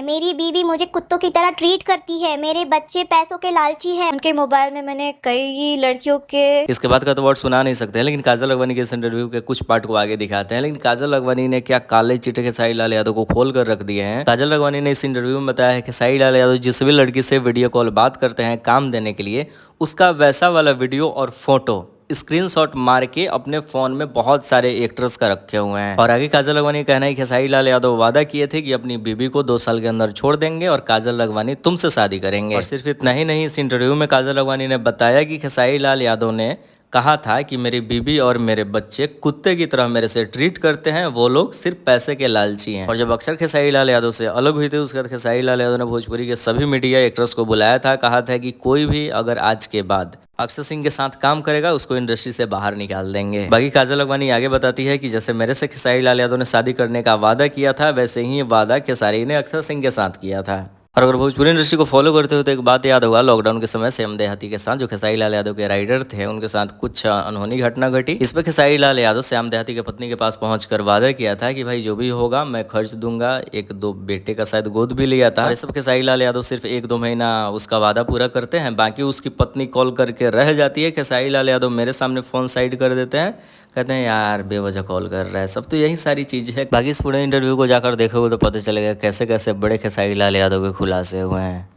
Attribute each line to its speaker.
Speaker 1: मेरी बीवी मुझे कुत्तों की तरह ट्रीट करती है। मेरे बच्चे पैसों के लालची हैं।
Speaker 2: उनके मोबाइल में मैंने कई लड़कियों के
Speaker 3: इसके बाद का तो वर्ड सुना नहीं सकते हैं, लेकिन काजल लखवानी के इस इंटरव्यू के कुछ पार्ट को आगे दिखाते हैं। लेकिन काजल लखवानी ने क्या काले चिट्टे खेसारी लाल यादव को खोल कर रख दिए हैं। काजल लखवानी ने इस इंटरव्यू में बताया है कि खेसारी लाल यादव जिस भी लड़की से वीडियो कॉल बात करते हैं काम देने के लिए, उसका वैसा वाला वीडियो और फोटो स्क्रीनशॉट मार के अपने फोन में बहुत सारे एक्टर्स का रखे हुए हैं। और आगे काजल लखवानी का कहना है कि खेसारी लाल यादव वादा किए थे कि अपनी बीबी को 2 साल के अंदर छोड़ देंगे और काजल लखवानी तुमसे शादी करेंगे। और सिर्फ इतना ही नहीं, इस इंटरव्यू में काजल लखवानी ने बताया कि खेसारी लाल यादव ने कहा था कि मेरी बीबी और मेरे बच्चे कुत्ते की तरह मेरे से ट्रीट करते हैं, वो लोग सिर्फ पैसे के लालची हैं। और जब अक्षर खेसारी लाल यादव से अलग हुई थी, उसके बाद खेसारी लाल यादव ने भोजपुरी के सभी मीडिया एक्टर्स को बुलाया था, कहा था कि कोई भी अगर आज के बाद अक्षर सिंह के साथ काम करेगा उसको इंडस्ट्री से बाहर निकाल देंगे। बाकी काजल लखवानी आगे बताती है कि जैसे मेरे से खेसारी लाल यादव ने शादी करने का वादा किया था, वैसे ही वादा खेसारी ने अक्षर सिंह के साथ किया था। और अगर भोजपुरी इंडस्ट्री को फॉलो करते हो तो एक बात याद होगा, लॉकडाउन के समय श्याम देहाती के साथ जो खेसारी लाल यादव के राइडर थे, उनके साथ कुछ अनहोनी घटना घटी। इस पर खेसारी लाल यादव श्याम देहाती के पत्नी के पास पहुंचकर वादा किया था कि भाई जो भी होगा मैं खर्च दूंगा। 1-2 बेटे का शायद गोद भी लिया था। और इस पर खेसारी लाल यादव सिर्फ 1-2 महीना उसका वादा पूरा करते हैं, बाकी उसकी पत्नी कॉल करके रह जाती है। खेसारी लाल यादव मेरे सामने फोन साइड कर देते हैं, कहते हैं यार बेवजह कॉल कर रहा है। सब तो यही सारी चीज़ है। बाकी इस पूरे इंटरव्यू को जाकर देखोगे तो पता चलेगा कैसे कैसे बड़े खेसारी लाल यादव के खुलासे हुए हैं।